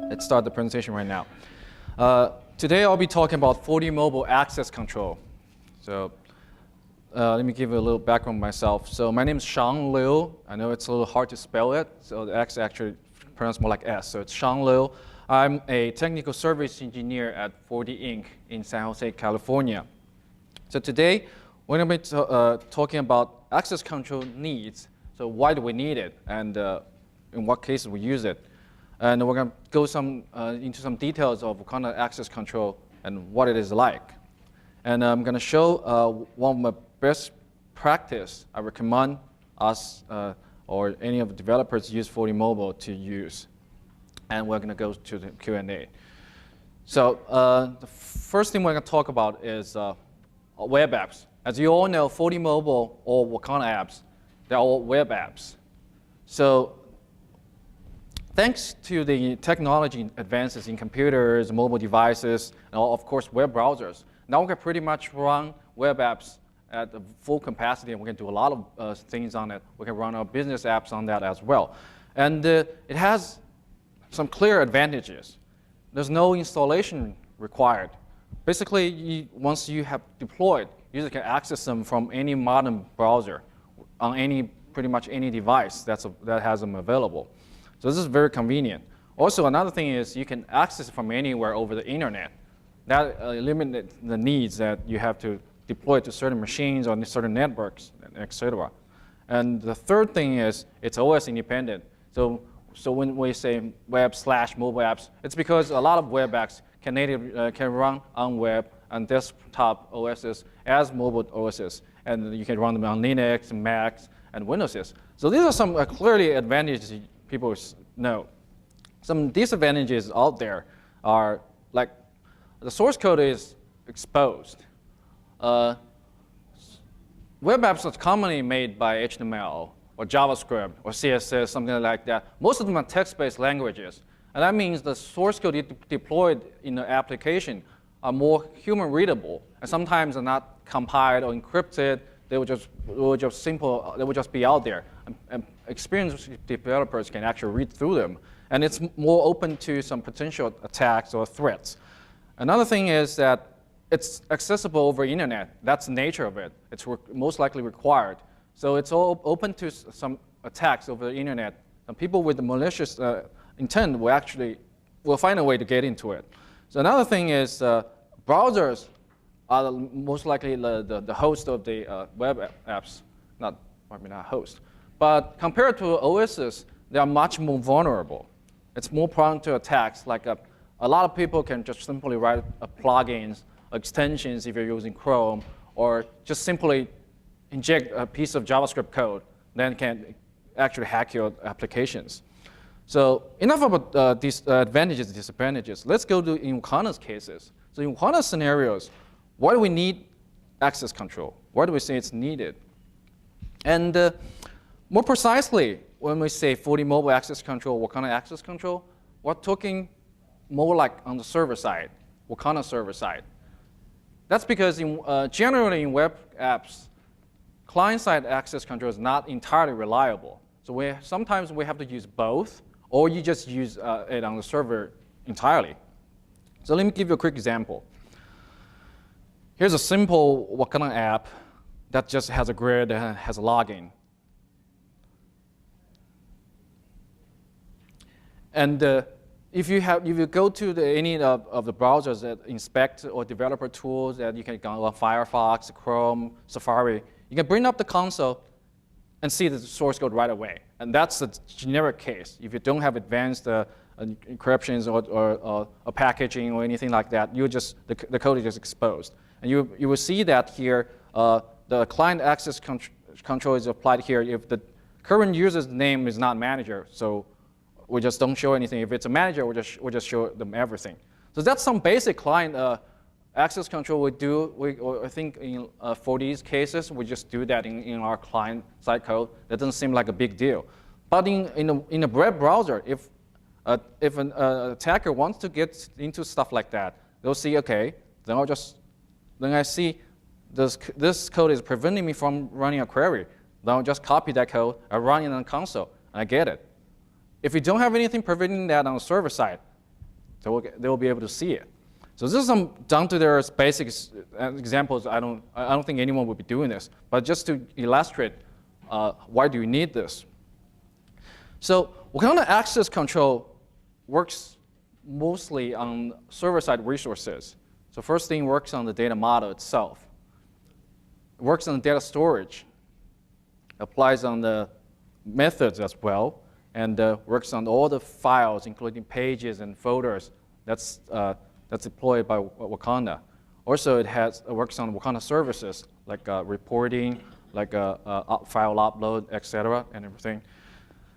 Let's start the presentation right now. Today I'll be talking about 4D mobile access control. So let me give you a little background on myself. So my name is Shang Liu. I know it's a little hard to spell it, so the X actually pronounced more like S. So it's Shang Liu. I'm a technical service engineer at 4D Inc. in San Jose, California. So today we're going to be talking about access control needs. So why do we need it, and in what cases we use it. And we're going to go into some details of Wakanda access control and what it is like. And I'm going to show one of my best practice I recommend us or any of the developers use 4D Mobile to use. And we're going to go to the Q&A. So the first thing we're going to talk about is web apps. As you all know, 4D Mobile or Wakanda apps, they're all web apps. So thanks to the technology advances in computers, mobile devices, and of course web browsers, now we can pretty much run web apps at full capacity, and we can do a lot of things on it. We can run our business apps on that as well. And it has some clear advantages. There's no installation required. Basically, once you have deployed, users can access them from any modern browser on pretty much any device that has them available. So this is very convenient. Also, another thing is you can access it from anywhere over the internet. That eliminates the needs that you have to deploy to certain machines or certain networks, etc. And the third thing is it's OS independent. So when we say web/mobile apps, it's because a lot of web apps can run on web and desktop OSs as mobile OSs, and you can run them on Linux, Macs, and Windowses. So these are some clearly advantages people know. Some disadvantages out there are like the source code is exposed. Web apps are commonly made by HTML or JavaScript or CSS, something like that. Most of them are text-based languages. And that means the source code deployed in the application are more human readable, and sometimes are not compiled or encrypted. They will just be out there, and experienced developers can actually read through them, and it's more open to some potential attacks or threats. Another thing is that it's accessible over the internet. That's the nature of it. It's most likely required. So it's all open to some attacks over the internet, and people with the malicious intent will find a way to get into it. So another thing is browsers are most likely the host of the web apps, not host. But compared to OSs, they are much more vulnerable. It's more prone to attacks. Like a lot of people can just simply write plugins, extensions if you're using Chrome, or just simply inject a piece of JavaScript code, then can actually hack your applications. So enough about these advantages and disadvantages. Let's go to in Wakanda's cases. So in Wakanda's scenarios, why do we need access control? Why do we say it's needed? And more precisely, when we say 4D mobile access control, Wakanda access control, we're talking more like on the server side, Wakanda server side. That's because generally in web apps, client-side access control is not entirely reliable. So sometimes we have to use both, or you just use it on the server entirely. So let me give you a quick example. Here's a simple Wakanda app that just has a grid and has a login. And if you go to any of the browsers that inspect or developer tools that you can go on Firefox, Chrome, Safari, you can bring up the console and see the source code right away. And that's a generic case. If you don't have advanced encryptions or packaging or anything like that, the code is just exposed. And you will see that here, the client access control is applied here if the current user's name is not manager. So we just don't show anything. If it's a manager, we just show them everything. So that's some basic client access control we do. I think for these cases, we just do that in our client-side code. That doesn't seem like a big deal. But in a web browser, if an attacker wants to get into stuff like that, they'll see, okay, then I see this code is preventing me from running a query. then I'll just copy that code, I run it on console, and I get it. If you don't have anything preventing that on the server side, they will be able to see it. So this is some down to their basic examples. I don't think anyone would be doing this, but just to illustrate why do you need this. So Wakanda access control works mostly on server-side resources. So first thing works on the data model itself. It works on data storage, applies on the methods as well, and works on all the files, including pages and folders. That's deployed by Wakanda. Also, it works on Wakanda services, like reporting, like file upload, etc., and everything.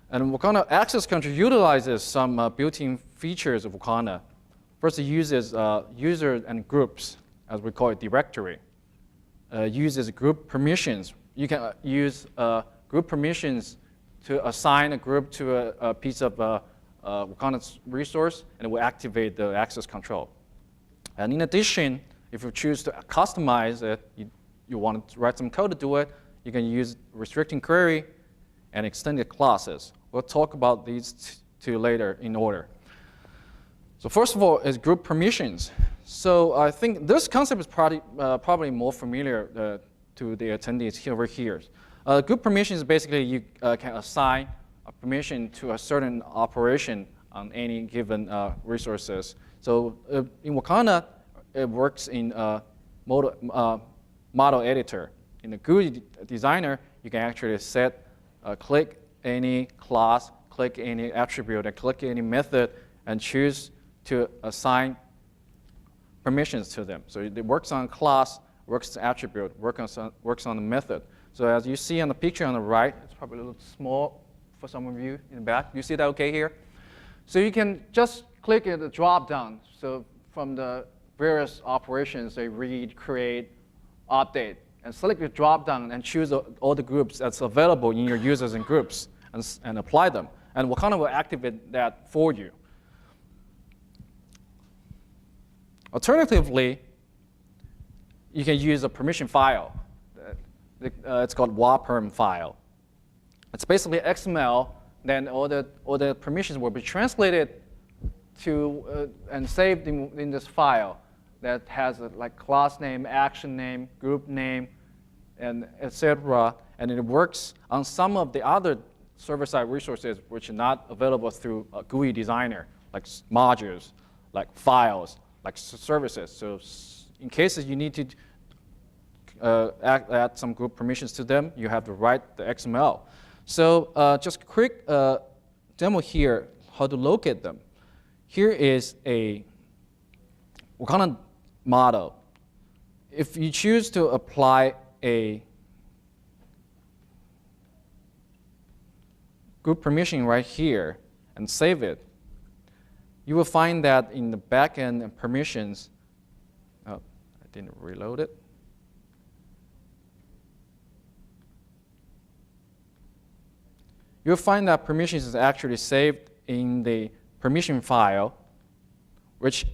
And Wakanda Access Control utilizes some built-in features of Wakanda. First, it uses users and groups, as we call it, directory. Uses group permissions. You can use group permissions to assign a group to a piece of Wakanda's resource, and it will activate the access control. And in addition, if you choose to customize it, you want to write some code to do it, you can use restricting query and extended classes. We'll talk about these two later in order. So first of all is group permissions. So I think this concept is probably more familiar to the attendees over here. Group permissions is basically you can assign a permission to a certain operation on any given resources. So in Wakanda, it works in model editor. In the GUI designer, you can actually set click any class, click any attribute, and click any method, and choose to assign permissions to them. So it works on class, works on attribute, works on the method. So as you see on the picture on the right, it's probably a little small for some of you in the back. You see that okay here? So you can just click at the drop down. So from the various operations, they read, create, update, and select the drop down and choose all the groups that's available in your users and groups and apply them. And Wakanda will activate that for you. Alternatively, you can use a permission file. It's called WAPERM file. It's basically XML. Then all the permissions will be translated to and saved in this file that has like class name, action name, group name, and etc. And it works on some of the other server-side resources which are not available through a GUI designer, like modules, like files, like services. So in cases you need to add some group permissions to them, you have to write the XML. So just a quick demo here, how to locate them. Here is a Wakanda model. If you choose to apply a group permission right here and save it, you will find that in the backend permissions, oh, I didn't reload it. You'll find that permissions is actually saved in the permission file, which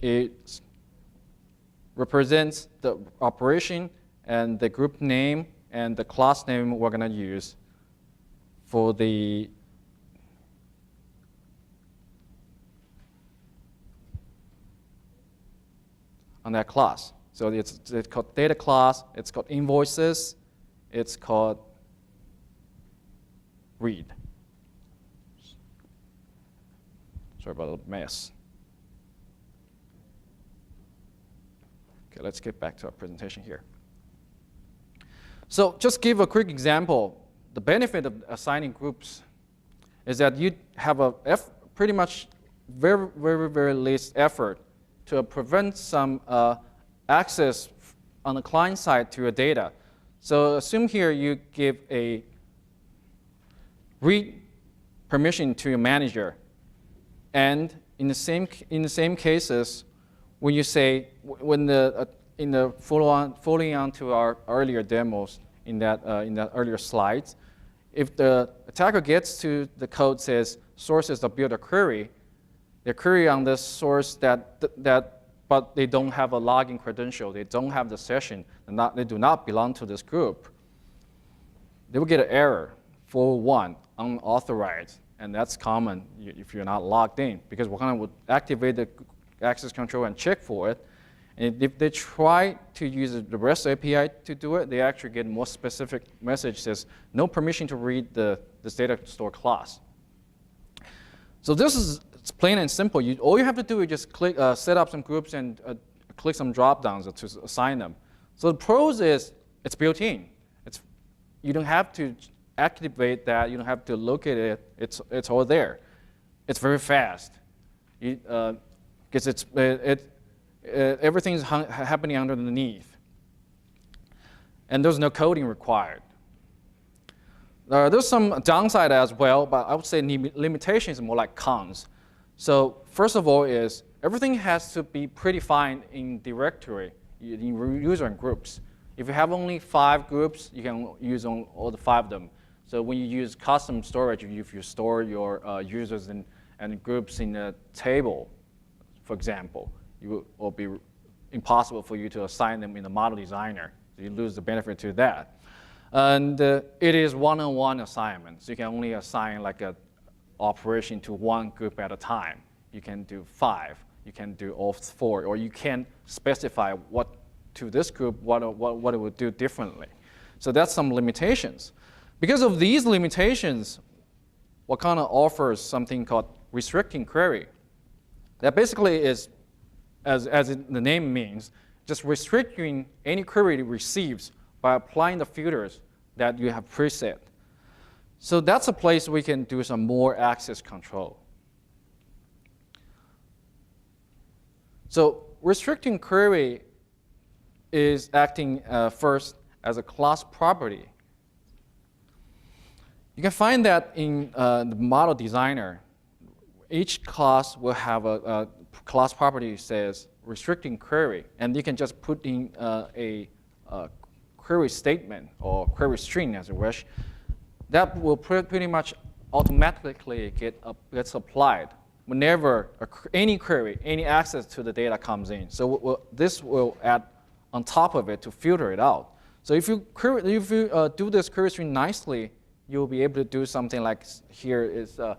represents the operation and the group name and the class name we're going to use for the on that class. So it's called data class, it's called invoices, it's called read. Sorry about the mess. Okay, let's get back to our presentation here. So just give a quick example. The benefit of assigning groups is that you have a pretty much very least effort to prevent some access on the client side to your data. So assume here you give a read permission to your manager. And in the same cases, when you say in the following on to our earlier demos in that earlier slides, if the attacker gets to the code says sources that build a query, they query on this source but they don't have a login credential, they don't have the session, they do not belong to this group. they will get an error, 401, unauthorized. And that's common if you're not logged in, because Wakanda would activate the access control and check for it. And if they try to use the REST API to do it, they actually get more specific message says, no permission to read this data store class. So this is it's plain and simple. All you have to do is just click, set up some groups and click some drop downs to assign them. So the pros is it's built in. You don't have to activate that. You don't have to locate it. It's all there. It's very fast. Because everything's happening underneath. And there's no coding required. There's some downside as well, but I would say limitations are more like cons. So first of all is everything has to be predefined in directory, in user and groups. If you have only 5 groups, you can use all the 5 of them. So when you use custom storage, if you store your users and groups in a table, for example, it will be impossible for you to assign them in the model designer. So you lose the benefit to that. And it is one-on-one assignment. So you can only assign like an operation to one group at a time. You can do 5. You can do all 4. Or you can specify what to this group, what it would do differently. So that's some limitations. Because of these limitations, Wakanda offers something called restricting query. That basically is, as the name means, just restricting any query it receives by applying the filters that you have preset. So that's a place we can do some more access control. So restricting query is acting first as a class property. You can find that in the model designer. Each class will have a class property that says restricting query, and you can just put in a query statement or query string as you wish. That will pretty much automatically gets applied whenever any query, any access to the data comes in. So this will add on top of it to filter it out. So if you do this query string nicely, you'll be able to do something like here is a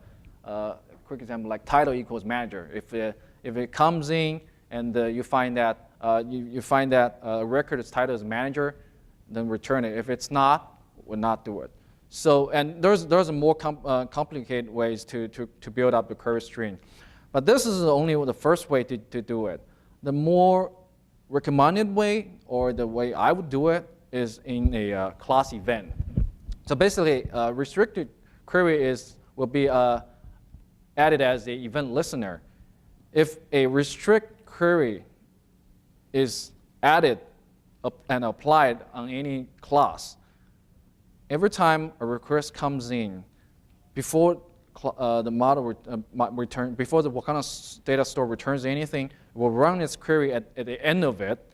quick example, like title equals manager. If it comes in and you find that a record is titled as manager, then return it. If it's not, we'll not do it. So and there's a more complicated ways to build up the query string, but this is only the first way to do it. The more recommended way, or the way I would do it, is in a class event. So basically, restricted query will be added as the event listener. If a restrict query is added and applied on any class, every time a request comes in, before the model before the Wakanda data store returns anything, it will run its query at the end of it.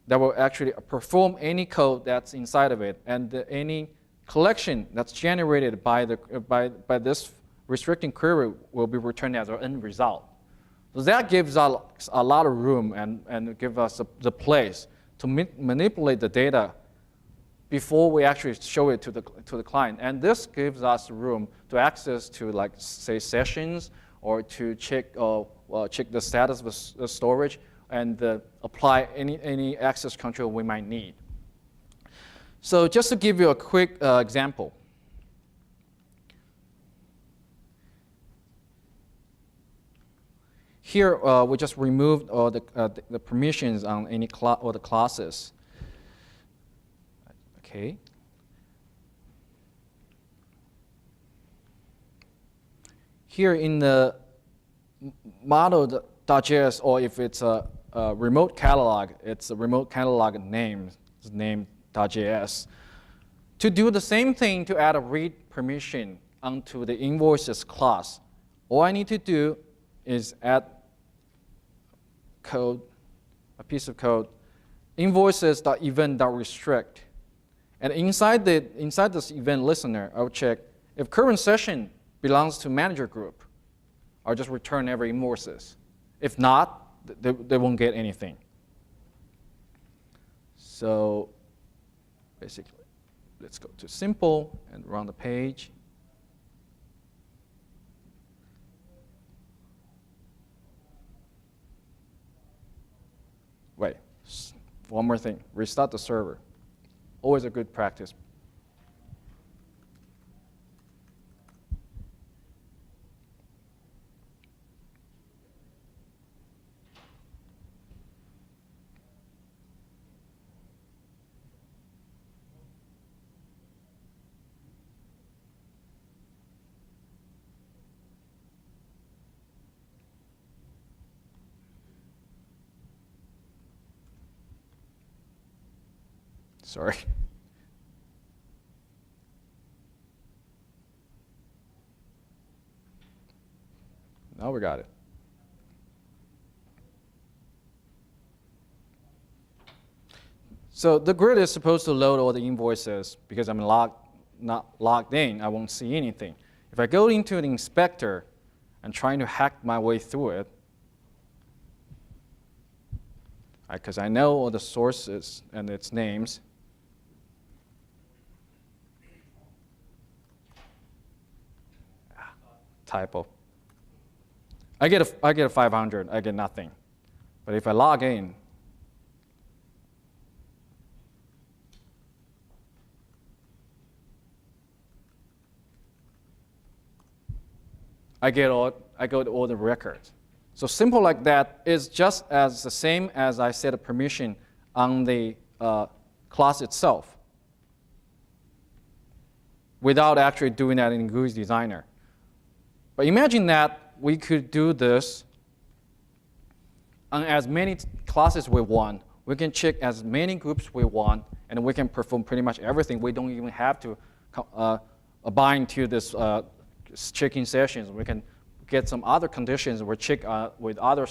That will actually perform any code that's inside of it, and any collection that's generated by this restricting query will be returned as our end result. So that gives us a lot of room and give us the place to manipulate the data before we actually show it to the client. And this gives us room to access to, like, say, sessions, or to check the status of the storage and apply any access control we might need. So just to give you a quick example. Here, we just removed all the permissions on any or the classes. Okay. Here in the model.js, or if it's a remote catalog, it's a remote catalog name, it's name.js. To do the same thing, to add a read permission onto the invoices class, all I need to do is add code, a piece of code, invoices.event.restrict. And inside this event listener, I'll check if current session belongs to manager group, I'll just return every invoices. If not, they won't get anything. So basically, let's go to simple and run the page. Wait, one more thing, restart the server. Always a good practice. Sorry. Now we got it. So the grid is supposed to load all the invoices because I'm not logged in. I won't see anything. If I go into the inspector and trying to hack my way through it, because I know all the sources and its names, typo. I get a 500. I get nothing. But if I log in, I get all the records. So simple like that is just as the same as I set a permission on the class itself without actually doing that in GUI Designer. But imagine that we could do this on as many classes we want. We can check as many groups we want, and we can perform pretty much everything. We don't even have to bind to this checking sessions. We can get some other conditions we check with other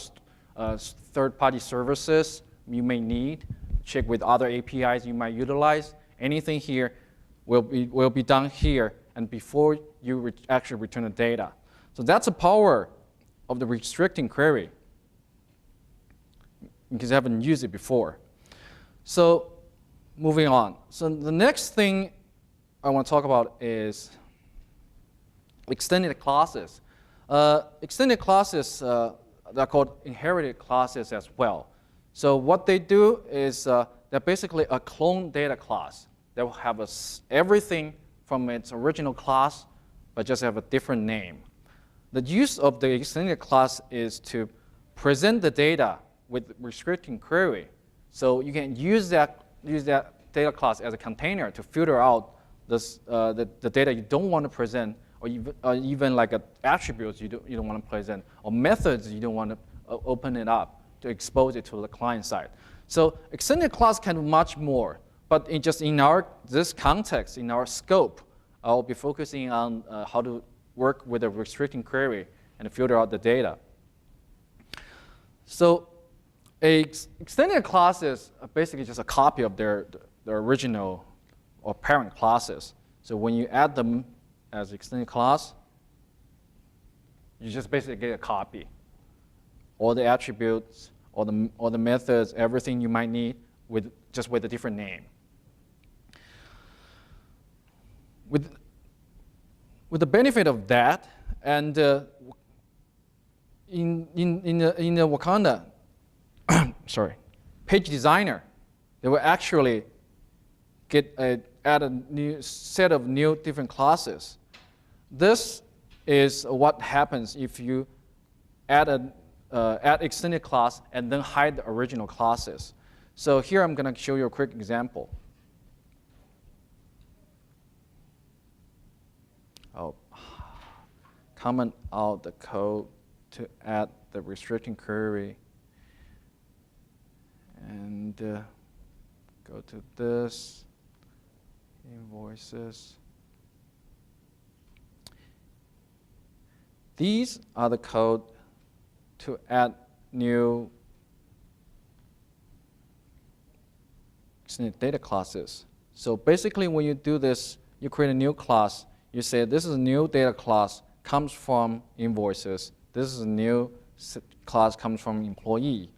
third-party services you may need, check with other APIs you might utilize. Anything here will be done here and before you actually return the data. So that's the power of the restricting query because I haven't used it before. So moving on. So the next thing I want to talk about is extended classes. Extended classes, they're called inherited classes as well. So what they do is they're basically a clone data class. They will have everything from its original class, but just have a different name. The use of the extended class is to present the data with restricting query. So you can use that data class as a container to filter out the data you don't want to present, or even like attributes you don't want to present, or methods you don't want to open it up to expose it to the client side. So extended class can do much more, but in this context, in our scope, I'll be focusing on how to work with a restricting query and filter out the data. So extended classes are basically just a copy of their original or parent classes. So when you add them as extended class, you just basically get a copy. All the attributes, all the methods, everything you might need just with a different name. With the benefit of that, and in the Wakanda, sorry, page designer, they will actually add a new set of different classes. This is what happens if you add extended class and then hide the original classes. So here I'm going to show you a quick example. I'll comment out the code to add the restricting query. And go to this, invoices. These are the code to add new extended data classes. So basically when you do this, you create a new class. You say this is a new data class, comes from invoices. This is a new class, comes from employee.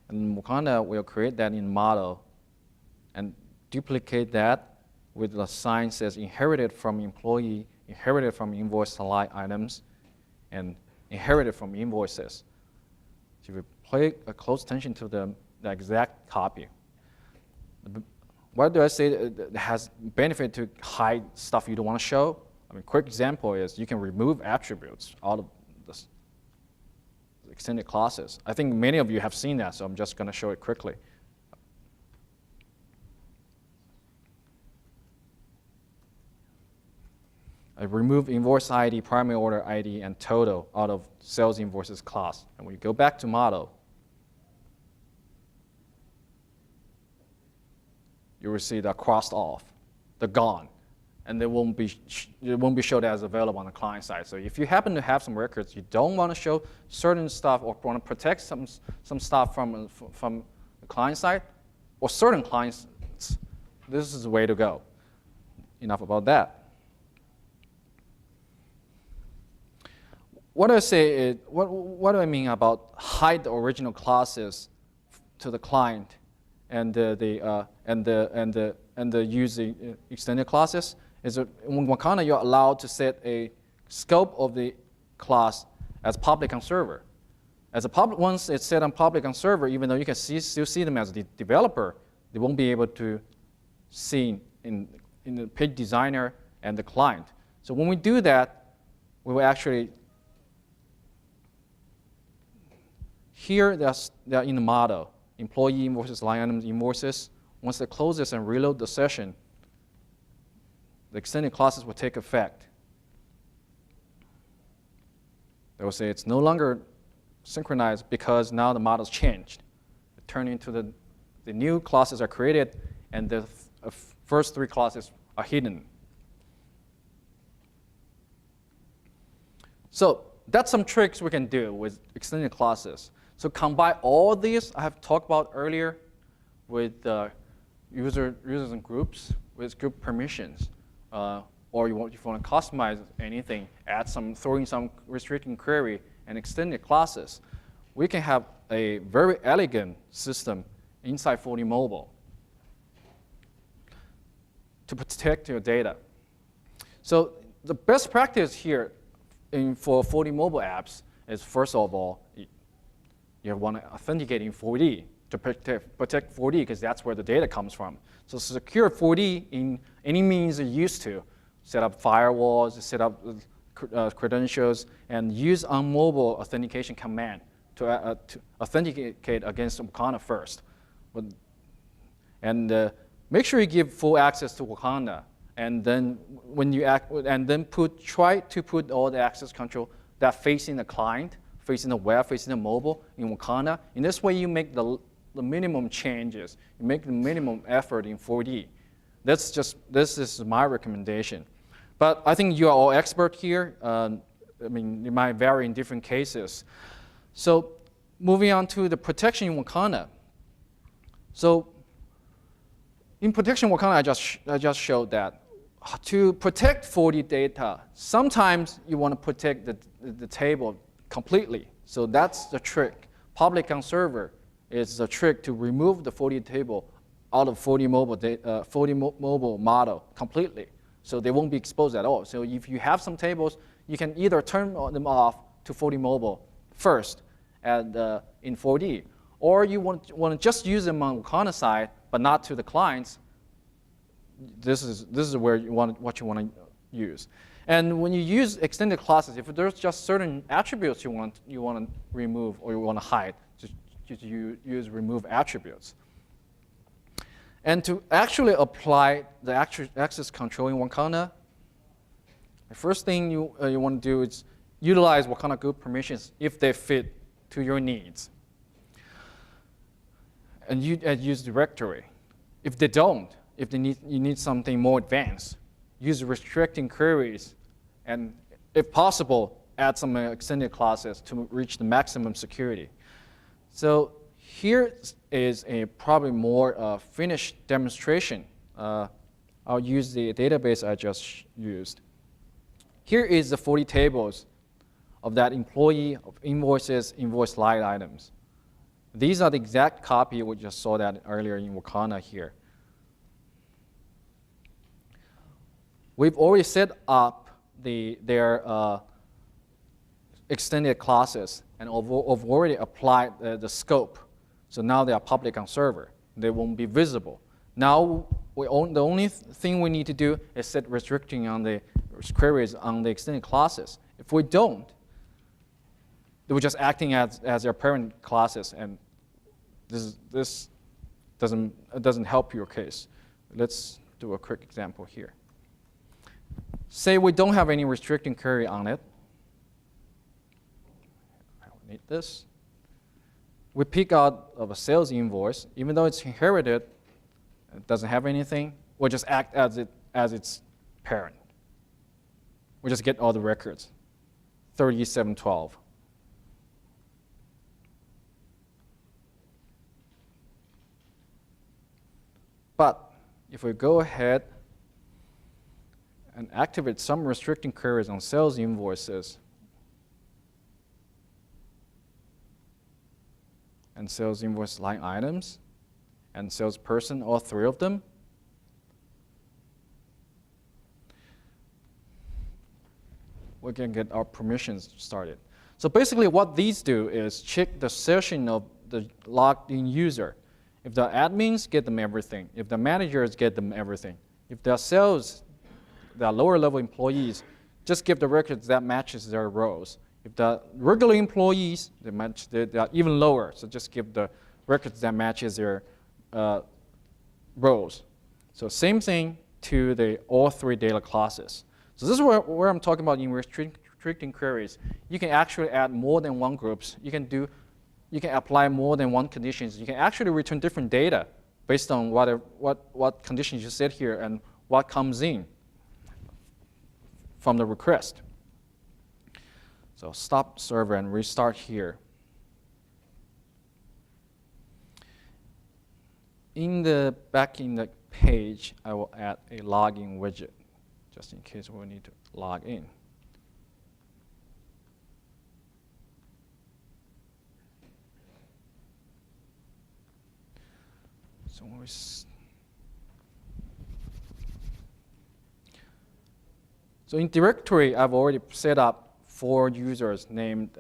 And Wakanda will create that in model and duplicate that with the sign says inherited from employee, inherited from invoice line items, and inherited from invoices. So if you pay a close attention to the exact copy, why do I say it has benefit to hide stuff you don't want to show? I mean, quick example is you can remove attributes out of the extended classes. I think many of you have seen that, so I'm just going to show it quickly. I remove invoice ID, primary order ID, and total out of sales invoices class. And when you go back to model, you will see they're crossed off, they're gone, and it won't be showed as available on the client side. So if you happen to have some records, you don't want to show certain stuff or want to protect some stuff from the client side or certain clients, this is the way to go. Enough about that. What I say is, what do I mean about hide the original classes to the client and the use the extended classes? Is that in Wakanda you're allowed to set a scope of the class as public on server. As a public, once it's set on public on server, even though you can still see them as the developer, they won't be able to see in the page designer and the client. So when we do that, we will actually here they're in the model, employee invoices, line items invoices. Once they close this and reload the session, the extended classes will take effect. They will say it's no longer synchronized because now the model's changed. It turned into the new classes are created and the first three classes are hidden. So that's some tricks we can do with extended classes. So combine all these I have talked about earlier with users and groups with group permissions. Or if you want to customize anything, throw in some restricting query and extended classes, we can have a very elegant system inside 4D Mobile to protect your data. So the best practice here for 4D mobile apps is, first of all, you want to authenticate in 4D to protect 4D because that's where the data comes from. So secure 4D in any means you're used to. Set up firewalls, set up credentials, and use on mobile authentication command to authenticate against Wakanda first. Make sure you give full access to Wakanda, and then when you try to put all the access control that facing the client, facing the web, facing the mobile in Wakanda. In this way, you make the minimum changes. You make the minimum effort in 4D. This is my recommendation. But I think you are all expert here. I mean, it might vary in different cases. So moving on to the protection in Wakanda. So in protection Wakanda, I just showed that to protect 4D data, sometimes you want to protect the table completely. So that's the trick. Public on server is the trick to remove the 4D table out of 4D mobile model completely. So they won't be exposed at all. So if you have some tables, you can either turn them off to 4D mobile first in 4D, or you want to just use them on Wakanda side, but not to the clients. This is where what you want to use. And when you use extended classes, if there's just certain attributes you want to remove or you want to hide, just use remove attributes. And to actually apply the access control in Wakanda, the first thing you want to do is utilize Wakanda group permissions if they fit to your needs. And use directory. If they don't, if you need something more advanced, use restricting queries, and if possible, add some extended classes to reach the maximum security. So here is a probably more finished demonstration. I'll use the database I just used. Here is the 40 tables of that employee, of invoices, invoice line items. These are the exact copy we just saw that earlier in Wakanda here. we've already set up their extended classes and have already applied the scope. So now they are public on server. They won't be visible. Now, the only thing we need to do is set restricting on the queries on the extended classes. If we don't, they were just acting as their parent classes, and this doesn't help your case. Let's do a quick example here. Say we don't have any restricting query on it. I don't need this. We pick out of a sales invoice, even though it's inherited, it doesn't have anything, we'll just act as its parent. We'll just get all the records, 3712. But if we go ahead and activate some restricting queries on sales invoices and sales invoice line items and salesperson, all three of them, we can get our permissions started. So basically what these do is check the session of the logged in user. If the admins, get them everything. If the managers, get them everything. If the sales, the lower level employees, just give the records that matches their roles. If the regular employees, they are even lower, so just give the records that matches their roles. So same thing to the all three data classes. So this is where I'm talking about in restricting queries. You can actually add more than one groups. You can apply more than one conditions. You can actually return different data based on what conditions you set here and what comes in from the request. So stop server and restart here. Back in the page, I will add a login widget, just in case we need to log in. So in directory, I've already set up 4 users named,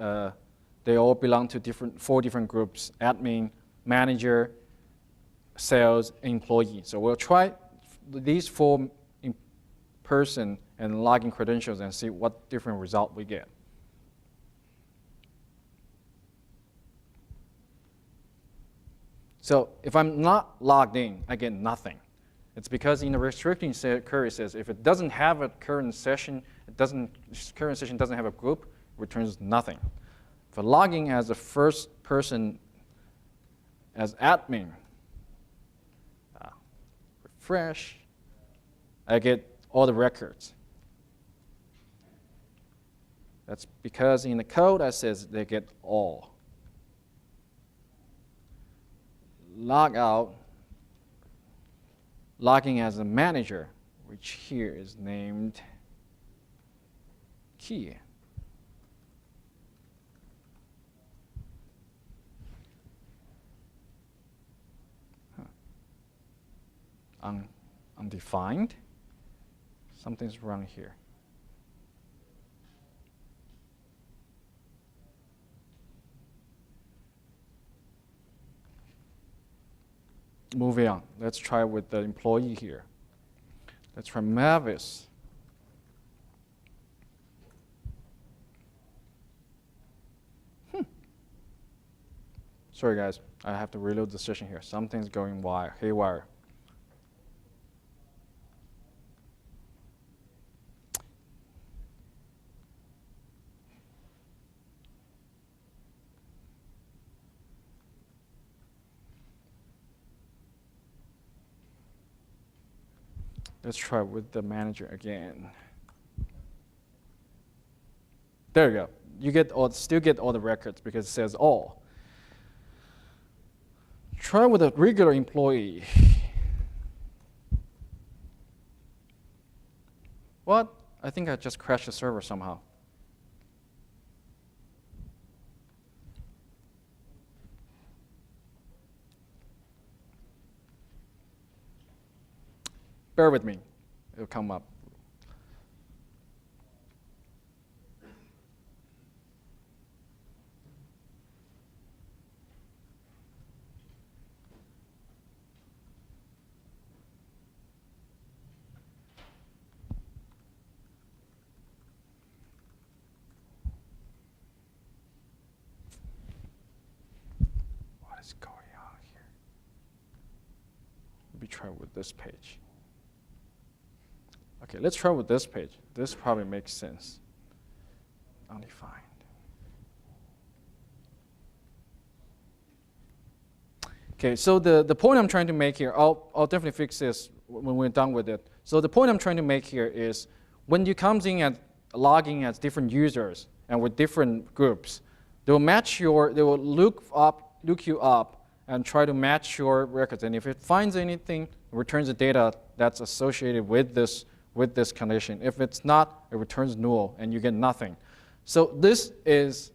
they all belong to 4 different groups: admin, manager, sales, employee. So we'll try these 4 in person and login credentials and see what different result we get. So if I'm not logged in, I get nothing. It's because in the restricting query says if it doesn't have a current session, current session doesn't have a group, returns nothing. If I log in as a first person, as admin, refresh, I get all the records. That's because in the code it says they get all. Log out, logging as a manager, which here is named key. Undefined. Something's wrong here. Moving on, let's try with the employee here. Let's try Mavis. Sorry guys, I have to reload the session here. Something's going haywire. Let's try with the manager again. There you go. You still get all the records because it says all. Try with a regular employee. What? I think I just crashed the server somehow. Bear with me, it'll come up. try with this page. Okay, let's try with this page. This probably makes sense. Undefined. Okay, so the point I'm trying to make here, I'll definitely fix this when we're done with it. So the point I'm trying to make here is when you come in and logging as different users and with different groups, they will look you up and try to match your records. And if it finds anything, it returns the data that's associated with this condition. If it's not, it returns null and you get nothing. So this is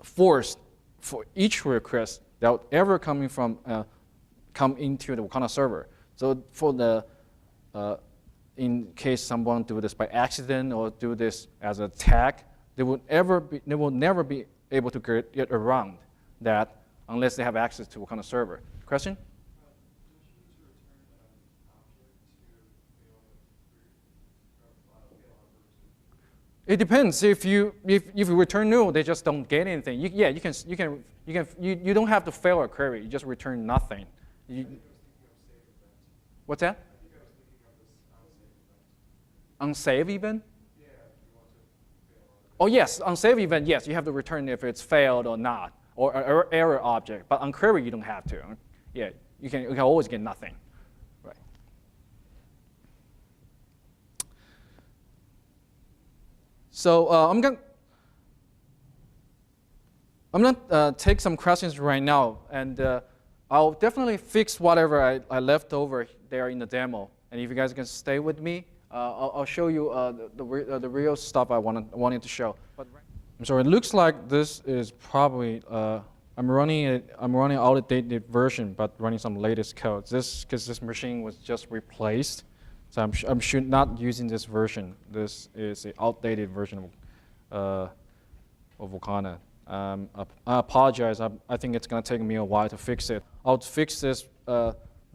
forced for each request that would ever come into the Wakanda server. So for in case someone do this by accident or do this as a tag, they will never be able to get around that unless they have access to Wakanda server. Question? It depends. If you return null, they just don't get anything. You don't have to fail a query. You just return nothing. What's that? Unsave event? Yeah. Oh yes, unsave event. Yes, you have to return if it's failed or not, or an error object. But on query, you don't have to. Yeah, you can always get nothing. Right. So I'm gonna take some questions right now, and I'll definitely fix whatever I left over there in the demo. And if you guys can stay with me, I'll show you the real stuff I wanted to show. But so it looks like this is probably I'm running an outdated version, but running some latest code. Because this machine was just replaced. So I'm not using this version. This is an outdated version of Wakanda. I apologize. I think it's going to take me a while to fix it. I'll fix this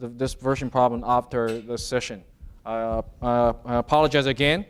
this version problem after the session. I apologize again.